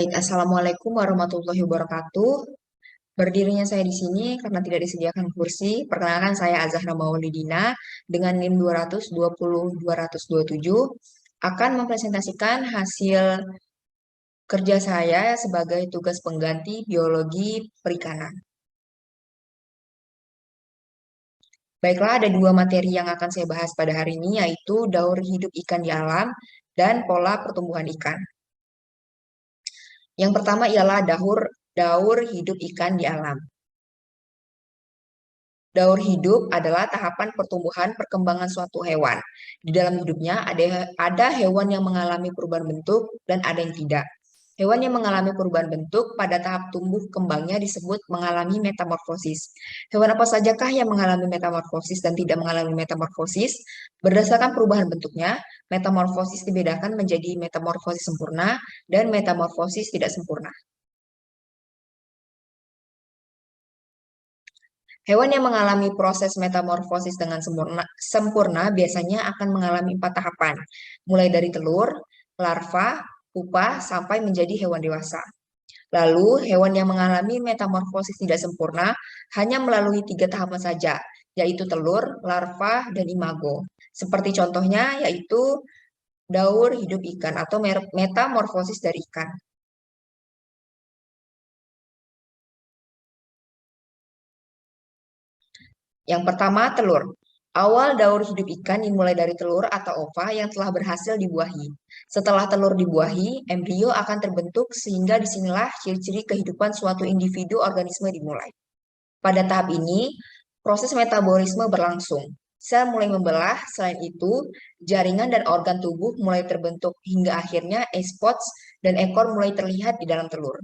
Baik, Assalamualaikum warahmatullahi wabarakatuh. Berdirinya saya di sini karena tidak disediakan kursi. Perkenalkan saya Azahra Maulidina dengan NIM 220-227 akan mempresentasikan hasil kerja saya sebagai tugas pengganti biologi perikanan. Baiklah, ada dua materi yang akan saya bahas pada hari ini, yaitu daur hidup ikan di alam dan pola pertumbuhan ikan. Yang pertama ialah daur hidup ikan di alam. Daur hidup adalah tahapan pertumbuhan perkembangan suatu hewan. Di dalam hidupnya ada hewan yang mengalami perubahan bentuk dan ada yang tidak. Hewan yang mengalami perubahan bentuk pada tahap tumbuh kembangnya disebut mengalami metamorfosis. Hewan apa sajakah yang mengalami metamorfosis dan tidak mengalami metamorfosis? Berdasarkan perubahan bentuknya, metamorfosis dibedakan menjadi metamorfosis sempurna dan metamorfosis tidak sempurna. Hewan yang mengalami proses metamorfosis dengan sempurna biasanya akan mengalami 4 tahapan, mulai dari telur, larva, pupa, sampai menjadi hewan dewasa. Lalu, hewan yang mengalami metamorfosis tidak sempurna hanya melalui 3 tahapan saja, yaitu telur, larva, dan imago. Seperti contohnya, yaitu daur hidup ikan atau metamorfosis dari ikan. Yang pertama, telur. Awal daur hidup ikan dimulai dari telur atau ova yang telah berhasil dibuahi. Setelah telur dibuahi, embrio akan terbentuk sehingga disinilah ciri-ciri kehidupan suatu individu organisme dimulai. Pada tahap ini, proses metabolisme berlangsung. Sel mulai membelah, selain itu, jaringan dan organ tubuh mulai terbentuk hingga akhirnya spots dan ekor mulai terlihat di dalam telur.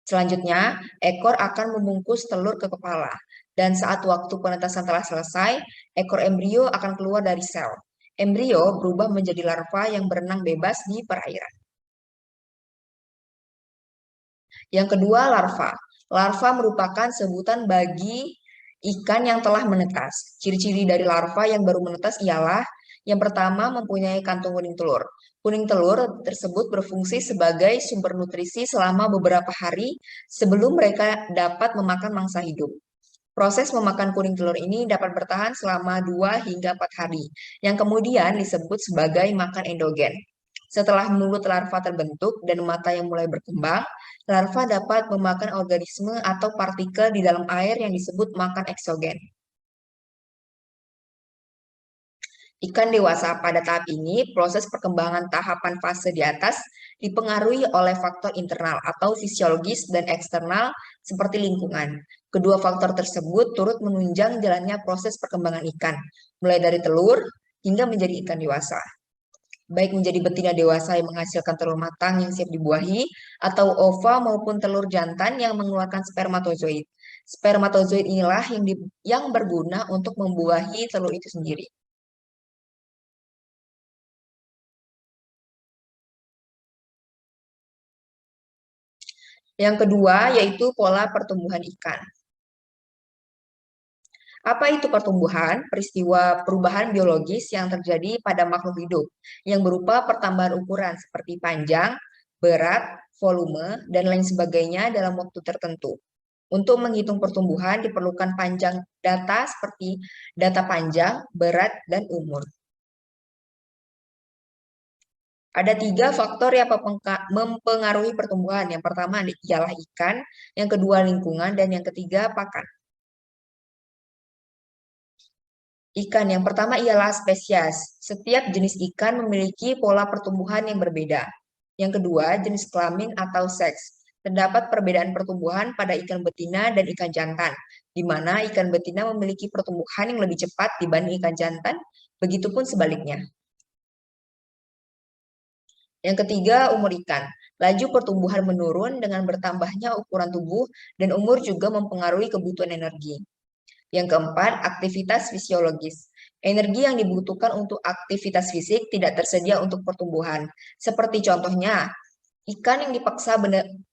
Selanjutnya, ekor akan membungkus telur ke kepala, dan saat waktu penetasan telah selesai, ekor embrio akan keluar dari sel. Embrio berubah menjadi larva yang berenang bebas di perairan. Yang kedua, larva. Larva merupakan sebutan bagi ikan yang telah menetas. Ciri-ciri dari larva yang baru menetas ialah yang pertama mempunyai kantung kuning telur. Kuning telur tersebut berfungsi sebagai sumber nutrisi selama beberapa hari sebelum mereka dapat memakan mangsa hidup. Proses memakan kuning telur ini dapat bertahan selama 2 hingga 4 hari, yang kemudian disebut sebagai makan endogen. Setelah mulut larva terbentuk dan mata yang mulai berkembang, larva dapat memakan organisme atau partikel di dalam air yang disebut makan eksogen. Ikan dewasa pada tahap ini, proses perkembangan tahapan fase di atas dipengaruhi oleh faktor internal atau fisiologis dan eksternal seperti lingkungan. Kedua faktor tersebut turut menunjang jalannya proses perkembangan ikan, mulai dari telur hingga menjadi ikan dewasa. Baik menjadi betina dewasa yang menghasilkan telur matang yang siap dibuahi, atau ova maupun telur jantan yang mengeluarkan spermatozoid. Spermatozoid inilah yang berguna untuk membuahi telur itu sendiri. Yang kedua yaitu pola pertumbuhan ikan. Apa itu pertumbuhan? Peristiwa perubahan biologis yang terjadi pada makhluk hidup yang berupa pertambahan ukuran seperti panjang, berat, volume, dan lain sebagainya dalam waktu tertentu. Untuk menghitung pertumbuhan diperlukan panjang data seperti data panjang, berat, dan umur. Ada 3 faktor yang mempengaruhi pertumbuhan. Yang pertama ialah ikan, yang kedua lingkungan, dan yang ketiga pakan. Ikan yang pertama ialah spesies. Setiap jenis ikan memiliki pola pertumbuhan yang berbeda. Yang kedua, jenis kelamin atau seks. Terdapat perbedaan pertumbuhan pada ikan betina dan ikan jantan, di mana ikan betina memiliki pertumbuhan yang lebih cepat dibanding ikan jantan, begitupun sebaliknya. Yang ketiga, umur ikan. Laju pertumbuhan menurun dengan bertambahnya ukuran tubuh dan umur juga mempengaruhi kebutuhan energi. Yang keempat, aktivitas fisiologis. Energi yang dibutuhkan untuk aktivitas fisik tidak tersedia untuk pertumbuhan. Seperti contohnya, ikan yang dipaksa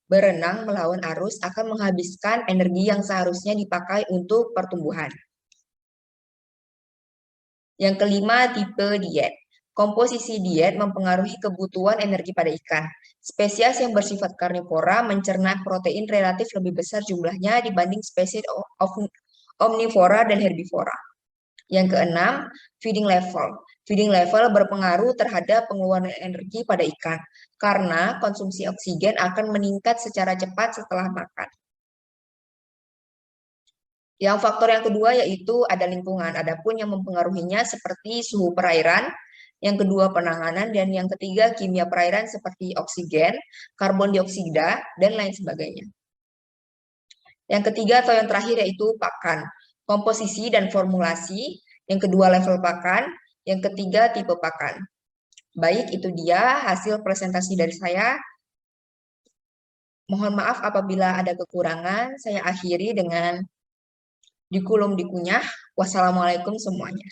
berenang melawan arus akan menghabiskan energi yang seharusnya dipakai untuk pertumbuhan. Yang kelima, tipe diet. Komposisi diet mempengaruhi kebutuhan energi pada ikan. Spesies yang bersifat karnivora mencerna protein relatif lebih besar jumlahnya dibanding spesies omnivora dan herbivora. Yang keenam, feeding level. Feeding level berpengaruh terhadap pengeluaran energi pada ikan, karena konsumsi oksigen akan meningkat secara cepat setelah makan. Yang faktor yang kedua yaitu ada lingkungan, adapun yang mempengaruhinya seperti suhu perairan, yang kedua penanganan, dan yang ketiga kimia perairan seperti oksigen, karbon dioksida, dan lain sebagainya. Yang ketiga atau yang terakhir yaitu pakan, komposisi dan formulasi, yang kedua level pakan, yang ketiga tipe pakan. Baik, itu dia hasil presentasi dari saya. Mohon maaf apabila ada kekurangan, saya akhiri dengan dikulum dikunyah. Wassalamualaikum semuanya.